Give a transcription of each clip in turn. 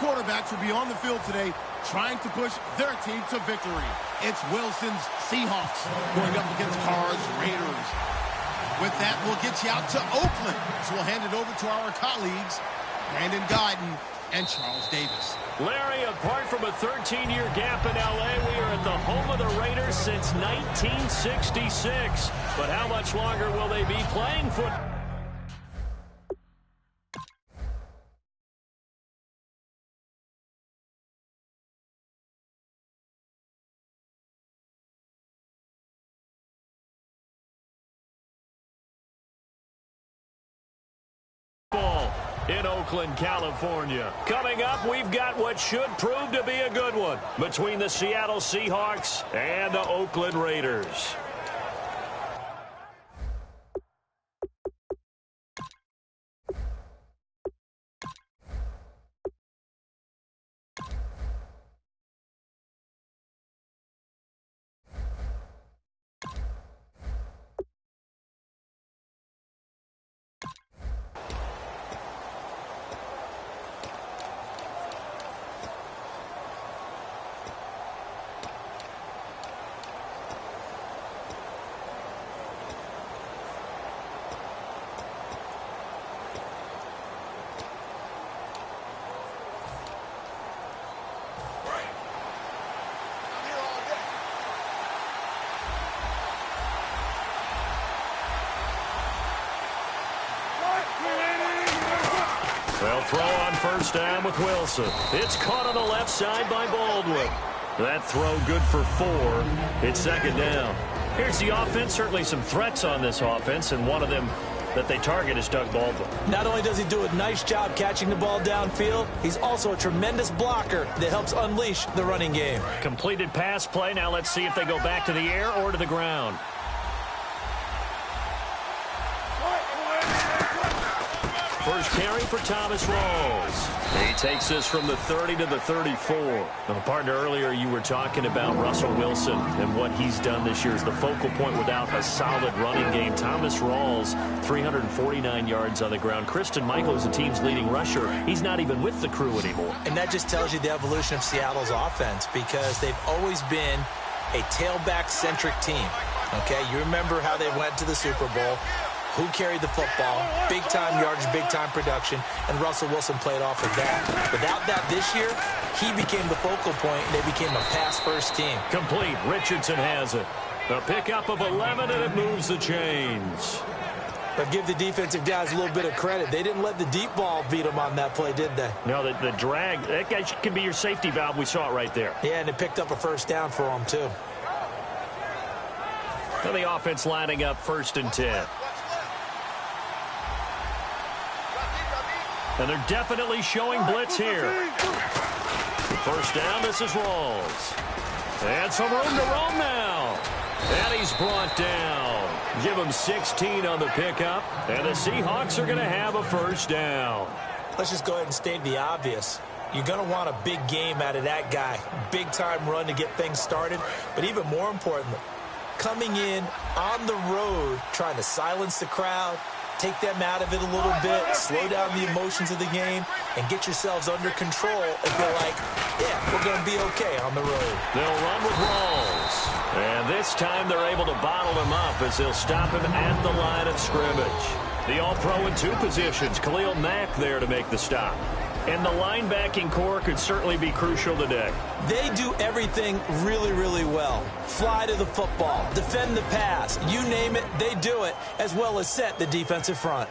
quarterbacks will be on the field today trying to push their team to victory. It's Wilson's Seahawks going up against Carr's Raiders. With that, we'll get you out to Oakland. So we'll hand it over to our colleagues, Brandon Guyton and Charles Davis. Larry, apart from a 13-year gap in L.A., we are at the home of the Raiders since 1966. But how much longer will they be playing football? In Oakland, California. Coming up, we've got what should prove to be a good one between the Seattle Seahawks and the Oakland Raiders. They'll throw on first down with Wilson. It's caught on the left side by Baldwin. That throw good for 4. It's second down. Here's the offense. Certainly some threats on this offense, and one of them that they target is Doug Baldwin. Not only does he do a nice job catching the ball downfield, he's also a tremendous blocker that helps unleash the running game. Completed pass play. Now let's see if they go back to the air or to the ground. First carry for Thomas Rawls. He takes this from the 30 to the 34. Now, partner, earlier you were talking about Russell Wilson and what he's done this year as the focal point without a solid running game. Thomas Rawls, 349 yards on the ground. Christian Michael is the team's leading rusher. He's not even with the crew anymore. And that just tells you the evolution of Seattle's offense, because they've always been a tailback-centric team. Okay, you remember how they went to the Super Bowl. Who carried the football, big-time yardage, big-time production, and Russell Wilson played off of that. Without that this year, he became the focal point, and they became a pass-first team. Complete. Richardson has it. A pickup of 11, and it moves the chains. But give the defensive guys a little bit of credit. They didn't let the deep ball beat them on that play, did they? No, the drag, that guy can be your safety valve. We saw it right there. Yeah, and it picked up a first down for them, too. Now the offense lining up 1st and 10. And they're definitely showing blitz here. First down, this is Rawls. And some room to roam now. And he's brought down. Give him 16 on the pickup. And the Seahawks are going to have a first down. Let's just go ahead and state the obvious. You're going to want a big game out of that guy. Big-time run to get things started. But even more importantly, coming in on the road, trying to silence the crowd, take them out of it a little bit, slow down the emotions of the game, and get yourselves under control and feel like, yeah, we're going to be okay on the road. They'll run with Rawls. And this time they're able to bottle him up as they'll stop him at the line of scrimmage. The all-pro in 2 positions. Khalil Mack there to make the stop. And the linebacking core could certainly be crucial today. They do everything really, really well. Fly to the football, defend the pass, you name it, they do it, as well as set the defensive front.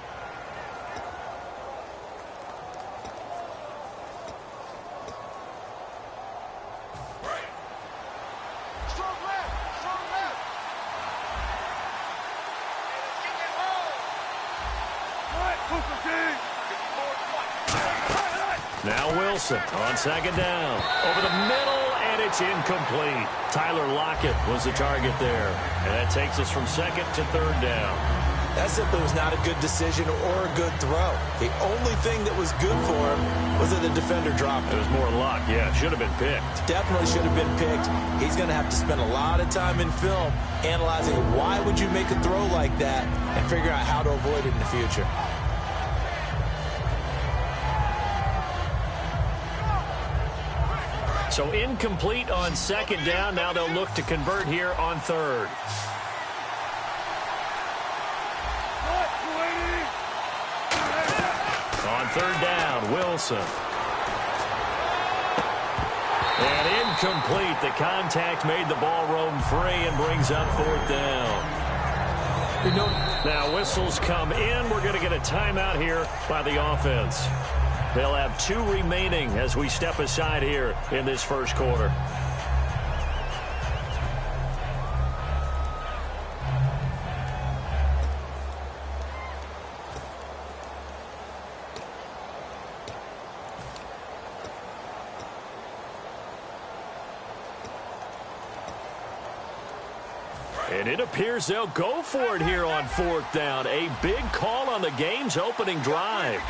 Now Wilson on 2nd down. Over the middle, and it's incomplete. Tyler Lockett was the target there. And that takes us from 2nd to 3rd down. That simply was not a good decision or a good throw. The only thing that was good for him was that the defender dropped it. It was more luck. Yeah, it should have been picked. Definitely should have been picked. He's going to have to spend a lot of time in film analyzing why would you make a throw like that and figure out how to avoid it in the future. So incomplete on second down. Now they'll look to convert here on third. On third down, Wilson. And incomplete. The contact made the ball roam free and brings up fourth down. Now whistles come in. We're going to get a timeout here by the offense. They'll have 2 remaining as we step aside here in this first quarter. And it appears they'll go for it here on fourth down. A big call on the game's opening drive.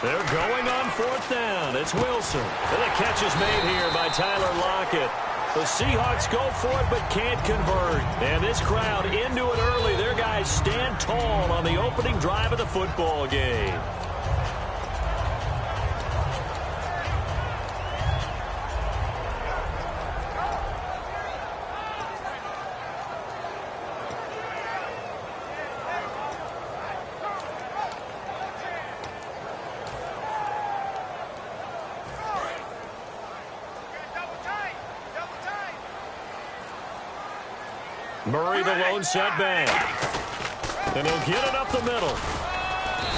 They're going on fourth down. It's Wilson. And the catch is made here by Tyler Lockett. The Seahawks go for it but can't convert. And this crowd into it early. Their guys stand tall on the opening drive of the football game. Murray, the lone setback. And he'll get it up the middle.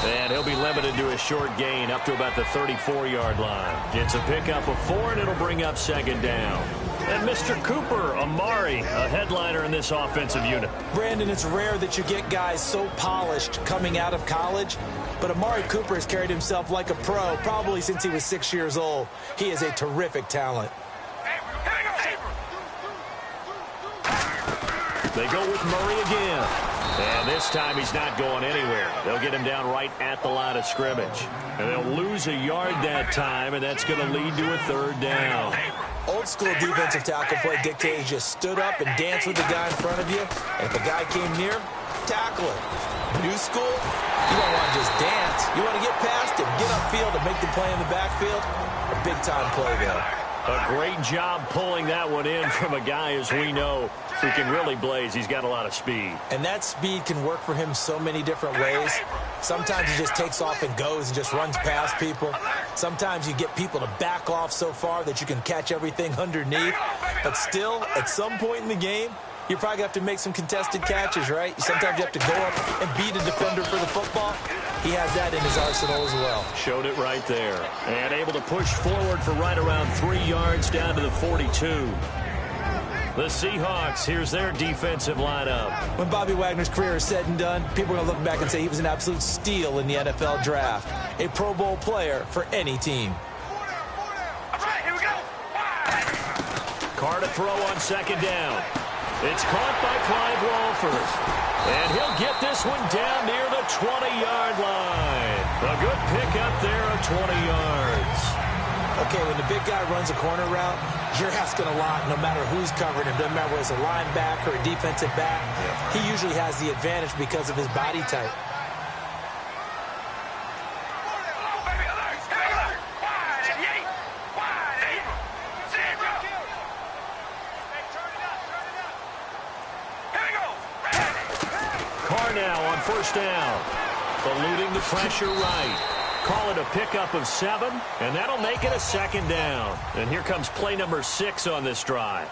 And he'll be limited to a short gain up to about the 34-yard line. It's a pickup of 4, and it'll bring up second down. And Mr. Cooper, Amari, a headliner in this offensive unit. Brandon, it's rare that you get guys so polished coming out of college, but Amari Cooper has carried himself like a pro probably since he was 6 years old. He is a terrific talent. They go with Murray again. And this time he's not going anywhere. They'll get him down right at the line of scrimmage. And they'll lose a yard that time, and that's going to lead to a third down. Old school defensive tackle play dictates you stood up and danced with the guy in front of you. And if a guy came near, tackle him. New school, you don't want to just dance. You want to get past him, get upfield, and make the play in the backfield. A big-time play there. A great job pulling that one in from a guy, as we know, who can really blaze. He's got a lot of speed. And that speed can work for him so many different ways. Sometimes he just takes off and goes and just runs past people. Sometimes you get people to back off so far that you can catch everything underneath. But still, at some point in the game, you're probably going to have to make some contested catches, right? Sometimes you have to go up and beat a defender for the football. He has that in his arsenal as well. Showed it right there. And able to push forward for right around 3 yards down to the 42. The Seahawks, here's their defensive lineup. When Bobby Wagner's career is said and done, people are going to look back and say he was an absolute steal in the NFL draft. A Pro Bowl player for any team. All right, here we go. Carr to throw on second down. It's caught by Clive Walford. And he'll get this one down near the 20-yard line. A good pickup there of 20 yards. Okay, when the big guy runs a corner route, you're asking a lot no matter who's covering him. Doesn't matter whether it's a linebacker or a defensive back. He usually has the advantage because of his body type. Carr now on first down. Eluding the pressure right. Call it a pickup of 7, and that'll make it a second down. And here comes play number 6 on this drive.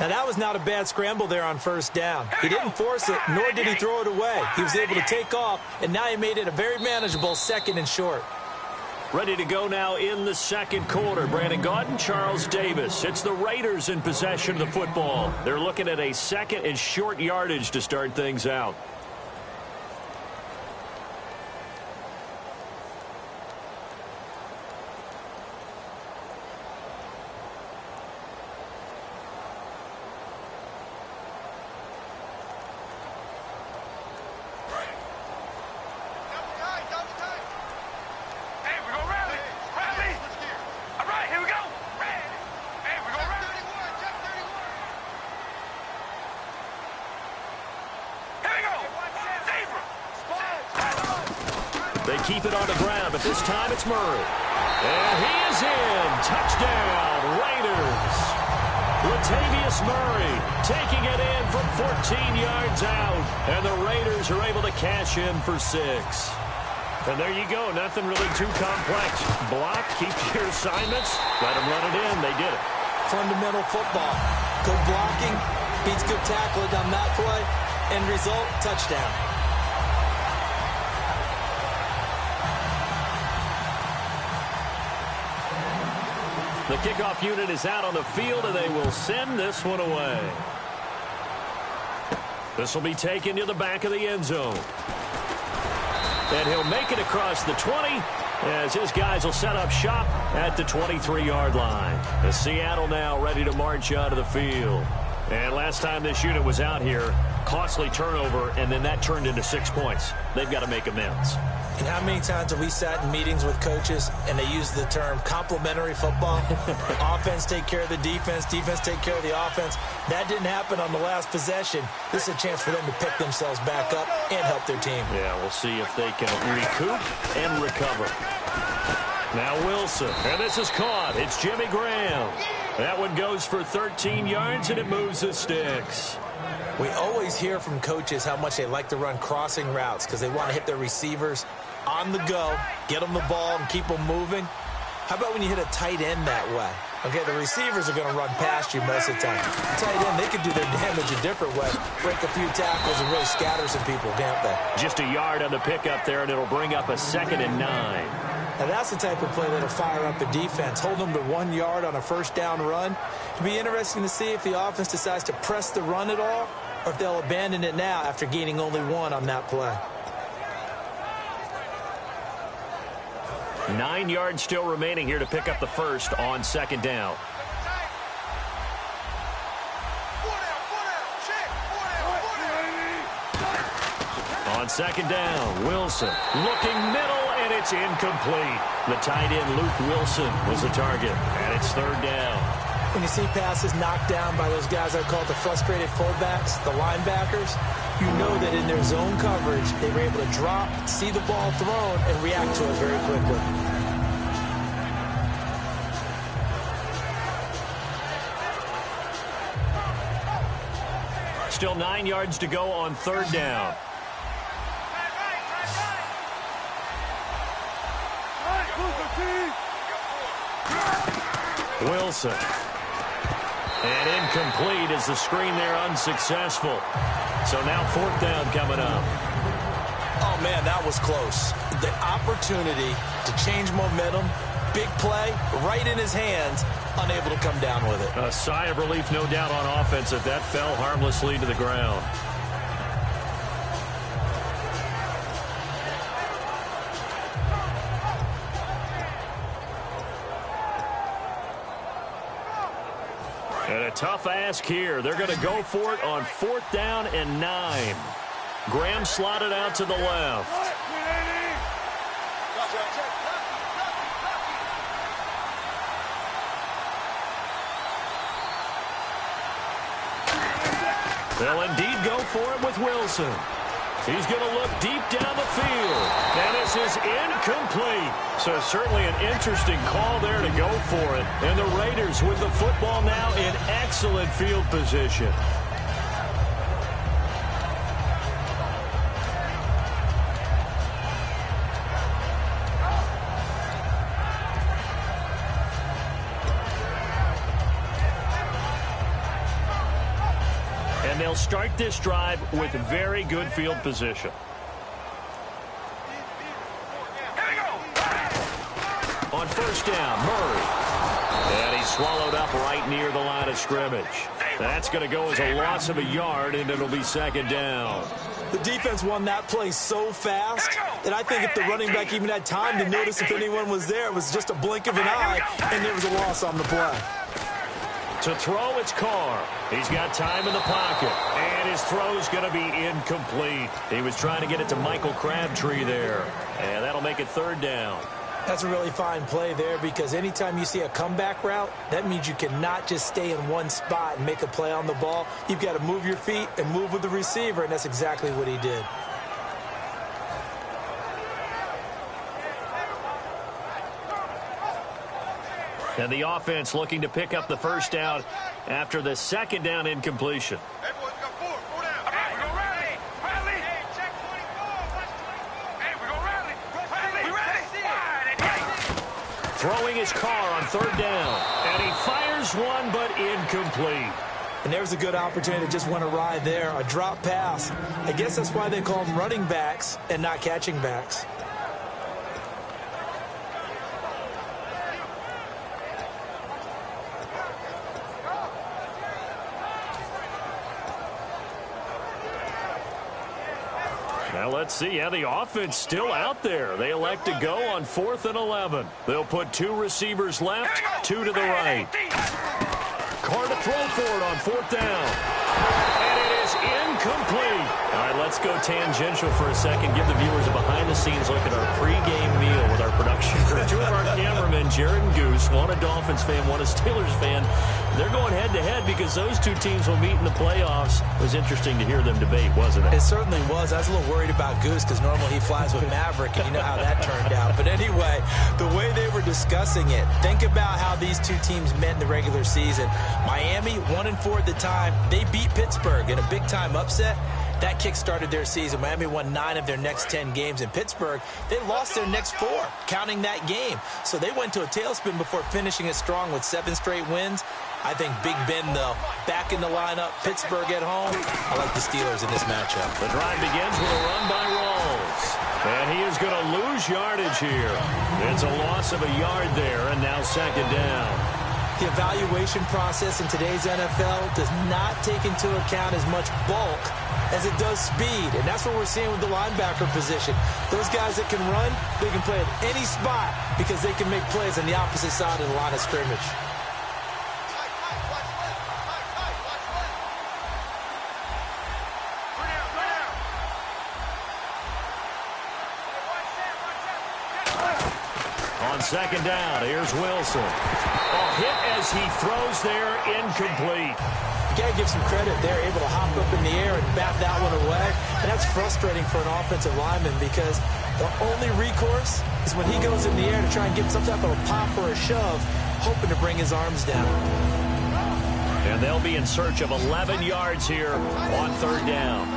Now, that was not a bad scramble there on first down. He didn't force it, nor did he throw it away. He was able to take off, and now he made it a very manageable second and short. Ready to go now in the second quarter. Brandon Gaudin, Charles Davis. It's the Raiders in possession of the football. They're looking at a second and short yardage to start things out. keep it on the ground, but this time it's Murray. And he is in. Touchdown, Raiders. Latavius Murray taking it in from 14 yards out. And the Raiders are able to cash in for 6. And there you go. Nothing really too complex. Block, keep your assignments, let them run it in. They did it. Fundamental football. Good blocking beats good tackling on that play. End result, touchdown. The kickoff unit is out on the field, and they will send this one away. This will be taken to the back of the end zone. And he'll make it across the 20 as his guys will set up shop at the 23-yard line. The Seattle now ready to march out of the field. And last time this unit was out here, costly turnover, and then that turned into 6 points. They've got to make amends. And how many times have we sat in meetings with coaches and they use the term complementary football? Offense take care of the defense, defense take care of the offense. That didn't happen on the last possession. This is a chance for them to pick themselves back up and help their team. Yeah, we'll see if they can recoup and recover. Now Wilson, and this is caught. It's Jimmy Graham. That one goes for 13 yards, and it moves the sticks. We always hear from coaches how much they like to run crossing routes because they want to hit their receivers on the go, get them the ball, and keep them moving. How about when you hit a tight end that way? Okay, the receivers are going to run past you most of the time. Tight end, they can do their damage a different way. Break a few tackles and really scatter some people, can't they? Just a yard on the pickup there, and it'll bring up a 2nd and 9. Now that's the type of play that'll fire up the defense. Hold them to 1 yard on a first down run. It'll be interesting to see if the offense decides to press the run at all or if they'll abandon it now after gaining only 1 on that play. 9 yards still remaining here to pick up the first on 2nd down. On 2nd down, Wilson looking middle, and it's incomplete. The tight end, Luke Wilson, was the target, and it's 3rd down. When you see passes knocked down by those guys I call the frustrated fullbacks, the linebackers, you know that in their zone coverage, they were able to drop, see the ball thrown, and react to it very quickly. Still 9 yards to go on 3rd down. Wilson. And incomplete as the screen there unsuccessful. So now 4th down coming up. Oh, man, that was close. The opportunity to change momentum, big play, right in his hands, unable to come down with it. A sigh of relief, no doubt, on offense if that fell harmlessly to the ground. And a tough ask here. They're going to go for it on 4th down and 9. Graham slotted out to the left. They'll indeed go for it with Wilson. He's going to look deep down the field. And this is incomplete. So certainly an interesting call there to go for it. And the Raiders with the football now in excellent field position. And they'll start this drive with very good field position. On 1st down, Murray. And he's swallowed up right near the line of scrimmage. That's going to go as a loss of a yard, and it'll be 2nd down. The defense won that play so fast that I think if the running back even had time to notice if anyone was there, it was just a blink of an eye, and there was a loss on the play. To throw, it's Carr. He's got time in the pocket, and his throw's going to be incomplete. He was trying to get it to Michael Crabtree there, and that'll make it 3rd down. That's a really fine play there because anytime you see a comeback route, that means you cannot just stay in one spot and make a play on the ball. You've got to move your feet and move with the receiver, and that's exactly what he did. And the offense looking to pick up the first down after the second down incompletion. Hey, boys, got four down. All right, we're going to rally. Rally. Hey, check 24. Watch 24. Hey, we're going to rally. Rally. We ready. Throwing his car on third down. And he fires one, but incomplete. And there's a good opportunity to just went awry there. A drop pass. I guess that's why they call them running backs and not catching backs. Now let's see how the offense still out there. They elect to go on 4th and 11. They'll put 2 receivers left, 2 to the right. Carr to throw for it on 4th down. And it is incomplete. All right, let's go tangential for a second. Give the viewers a behind-the-scenes look at our pregame meal with our production crew. 2 of our cameramen, Jared and Goose, one a Dolphins fan, one a Steelers fan. They're going head-to-head because those 2 teams will meet in the playoffs. It was interesting to hear them debate, wasn't it? It certainly was. I was a little worried about Goose because normally he flies with Maverick, and you know how that turned out. But anyway, the way they were discussing it, think about how these 2 teams met in the regular season. Miami, 1-4 at the time, they beat Pittsburgh in a big-time upset. That kick-started their season. Miami won 9 of their next 10 games. In Pittsburgh, they lost their next 4, counting that game. So they went to a tailspin before finishing it strong with 7 straight wins. I think Big Ben, though, back in the lineup, Pittsburgh at home. I like the Steelers in this matchup. The drive begins with a run by Rawls. And he is going to lose yardage here. It's a loss of a yard there, and now second down. The evaluation process in today's NFL does not take into account as much bulk as it does speed, and that's what we're seeing with the linebacker position. Those guys that can run, they can play at any spot because they can make plays on the opposite side of the line of scrimmage. On second down, here's Wilson. Hit as he throws there, incomplete. You got to give some credit. They're able to hop up in the air and bat that one away. And that's frustrating for an offensive lineman because the only recourse is when he goes in the air to try and get some type of a pop or a shove, hoping to bring his arms down. And they'll be in search of 11 yards here on third down.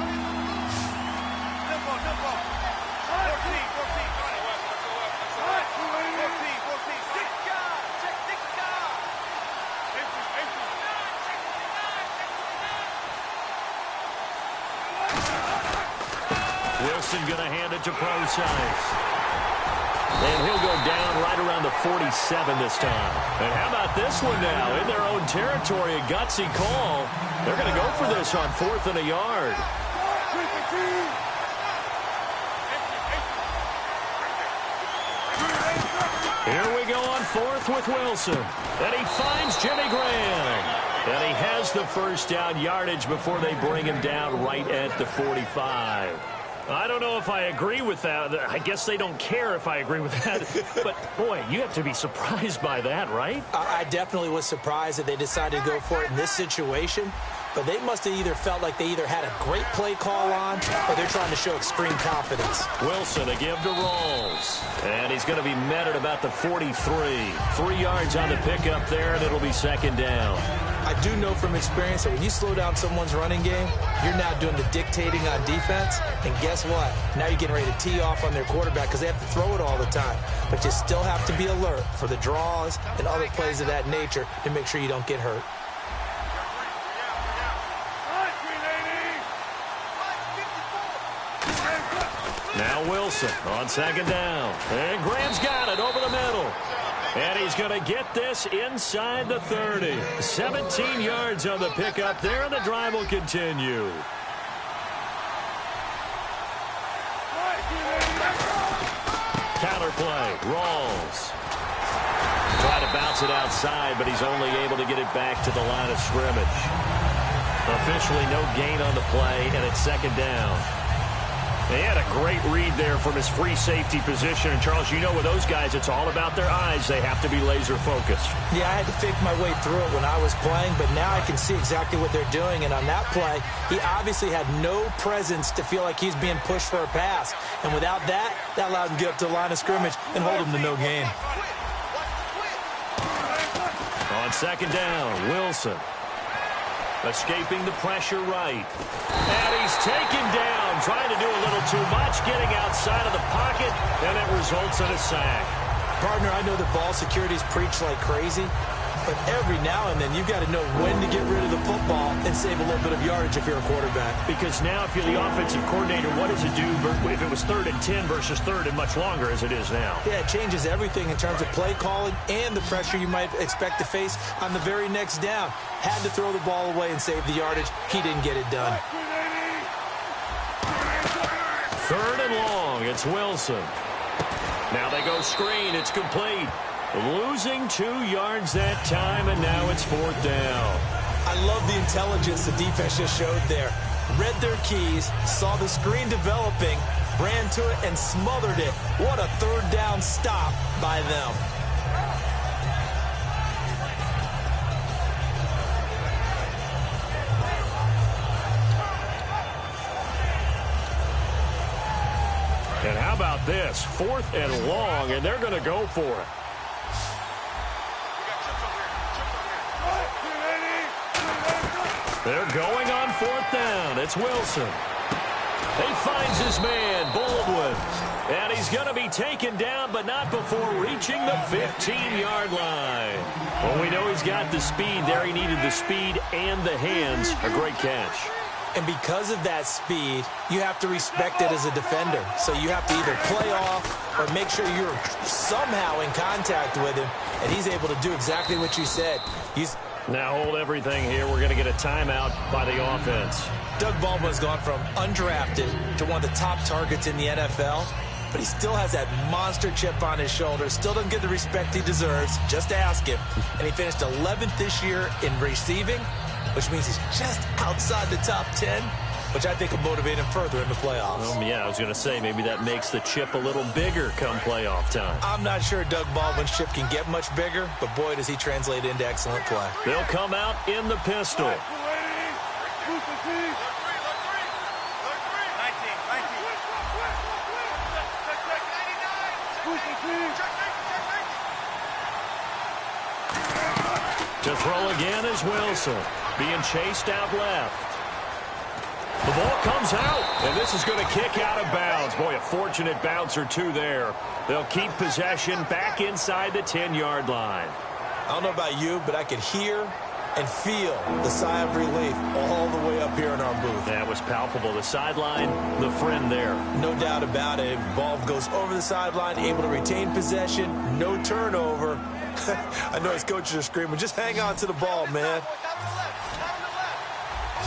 Wilson going to hand it to Procise. And he'll go down right around the 47 this time. And how about this one now? In their own territory, a gutsy call. They're going to go for this on 4th and a yard. Here we go on 4th with Wilson. And he finds Jimmy Graham. And he has the first down yardage before they bring him down right at the 45. I don't know if I agree with that. I guess they don't care if I agree with that. But, boy, you have to be surprised by that, right? I definitely was surprised that they decided to go for it in this situation. But they must have either felt like they either had a great play call on or they're trying to show extreme confidence. Wilson a give to Rawls. And he's going to be met at about the 43. 3 yards on the pickup there, and it'll be second down. I do know from experience that when you slow down someone's running game, you're now doing the dictating on defense. And guess what? Now you're getting ready to tee off on their quarterback because they have to throw it all the time. But you still have to be alert for the draws and other plays of that nature to make sure you don't get hurt. Now Wilson on second down. And Graham's got it over the middle. And he's going to get this inside the 30. 17 yards on the pickup there, and the drive will continue. Counter play, Rawls. Try to bounce it outside, but he's only able to get it back to the line of scrimmage. Officially no gain on the play, and it's second down. They had a great read there from his free safety position. And, Charles, you know with those guys, it's all about their eyes. They have to be laser-focused. Yeah, I had to fake my way through it when I was playing, but now I can see exactly what they're doing. And on that play, he obviously had no presence to feel like he's being pushed for a pass. And without that, that allowed him to get up to the line of scrimmage and hold him to no gain. second down, Wilson. Escaping the pressure right. And he's taken down, trying to do a little too much, getting outside of the pocket, and it results in a sack. Partner, I know that ball security's preached like crazy, but every now and then you've got to know when to get rid of the football and save a little bit of yardage if you're a quarterback. Because now if you're the offensive coordinator, what does it do if it was 3rd and 10 versus 3rd and much longer as it is now? Yeah, it changes everything in terms of play calling and the pressure you might expect to face on the very next down. Had to throw the ball away and save the yardage. He didn't get it done. 3rd and long. It's Wilson. Now they go screen. It's complete. Losing 2 yards that time, and now it's 4th down. I love the intelligence the defense just showed there. Read their keys, saw the screen developing, ran to it, and smothered it. What a 3rd down stop by them. And how about this? 4th and long, and they're going to go for it. They're going on 4th down. It's Wilson. He finds his man, Baldwin. And he's going to be taken down, but not before reaching the 15-yard line. Well, we know he's got the speed there. He needed the speed and the hands. A great catch. And because of that speed, you have to respect it as a defender. So you have to either play off or make sure you're somehow in contact with him. And he's able to do exactly what you said. Now hold everything here. We're going to get a timeout by the offense. Doug Baldwin's gone from undrafted to one of the top targets in the NFL, but he still has that monster chip on his shoulder, still doesn't get the respect he deserves. Just ask him. And he finished 11th this year in receiving, which means he's just outside the top 10, which I think will motivate him further in the playoffs. Yeah, I was going to say maybe that makes the chip a little bigger come playoff time. I'm not sure Doug Baldwin's chip can get much bigger, but boy, does he translate into excellent play. They'll come out in the pistol. To throw again is Wilson, being chased out left. The ball comes out, and this is going to kick out of bounds. Boy, a fortunate bounce or two there. They'll keep possession back inside the 10-yard line. I don't know about you, but I could hear and feel the sigh of relief all the way up here in our booth. That was palpable. The sideline, the friend there. No doubt about it. Ball goes over the sideline, able to retain possession, no turnover. I know his coaches are screaming, just hang on to the ball, man.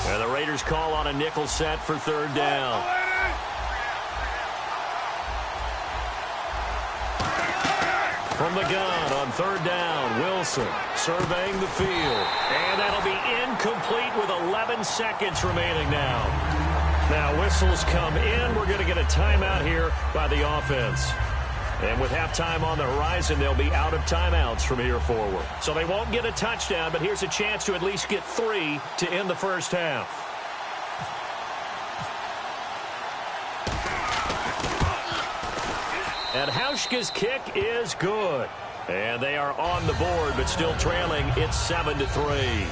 And the Raiders call on a nickel set for 3rd down. From the gun on 3rd down, Wilson surveying the field. And that'll be incomplete with 11 seconds remaining now. Now whistles come in. We're going to get a timeout here by the offense. And with halftime on the horizon, they'll be out of timeouts from here forward. So they won't get a touchdown, but here's a chance to at least get 3 to end the first half. And Hauschka's kick is good. And they are on the board, but still trailing. It's 7-3.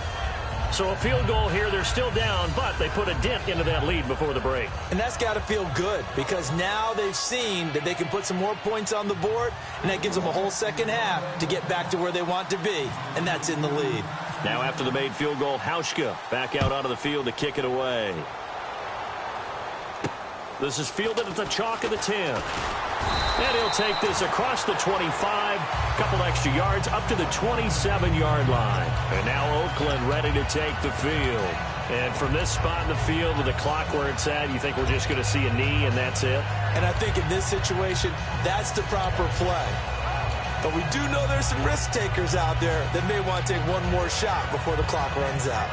So a field goal here. They're still down, but they put a dent into that lead before the break. And that's got to feel good because now they've seen that they can put some more points on the board, and that gives them a whole second half to get back to where they want to be, and that's in the lead. Now after the made field goal, Hauschka back out onto the field to kick it away. This is fielded at the chalk of the 10. And he'll take this across the 25, couple extra yards up to the 27-yard line. And now Oakland ready to take the field. And from this spot in the field with the clock where it's at, you think we're just going to see a knee and that's it? And I think in this situation, that's the proper play. But we do know there's some risk takers out there that may want to take one more shot before the clock runs out.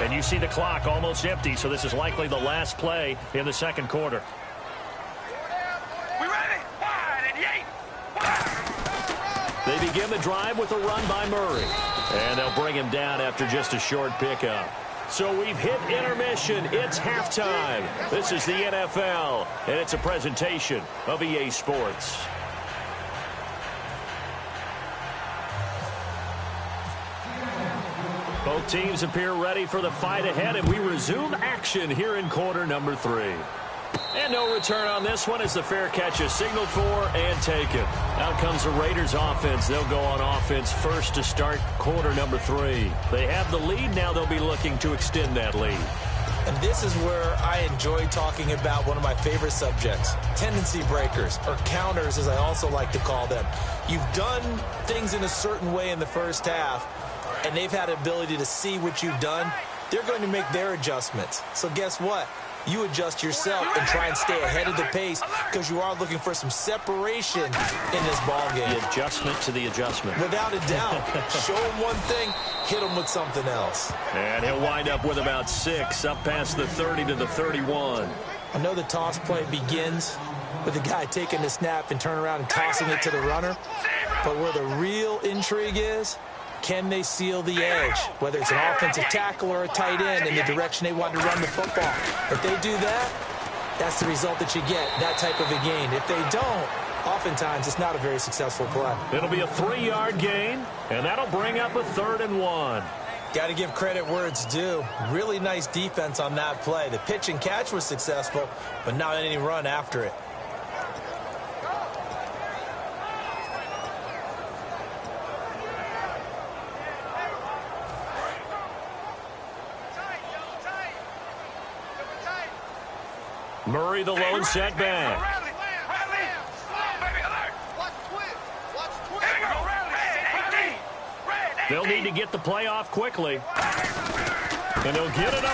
And you see the clock almost empty, so this is likely the last play in the second quarter. We ready? Wide and yay! They begin the drive with a run by Murray. And they'll bring him down after just a short pickup. So we've hit intermission. It's halftime. This is the NFL, and it's a presentation of EA Sports. Both teams appear ready for the fight ahead, and we resume action here in quarter number 3. And no return on this one as the fair catch is signaled for and taken. Out comes the Raiders offense. They'll go on offense first to start quarter number 3. They have the lead. Now they'll be looking to extend that lead. And this is where I enjoy talking about one of my favorite subjects, tendency breakers, or counters as I also like to call them. You've done things in a certain way in the first half, and they've had the ability to see what you've done. They're going to make their adjustments. So guess what? You adjust yourself and try and stay ahead of the pace because you are looking for some separation in this ball game. The adjustment to the adjustment. Without a doubt. Show him one thing, hit him with something else. And he'll wind up with about 6 up past the 30 to the 31. I know the toss play begins with the guy taking the snap and turning around and tossing it to the runner. But where the real intrigue is, can they seal the edge, whether it's an offensive tackle or a tight end in the direction they want to run the football? If they do that, that's the result that you get, that type of a gain. If they don't, oftentimes it's not a very successful play. It'll be a 3-yard gain, and that'll bring up a 3rd and 1. Got to give credit where it's due. Really nice defense on that play. The pitch and catch was successful, but not any run after it. Murray, the lone setback. They'll need to get the play off quickly. And they'll get it up.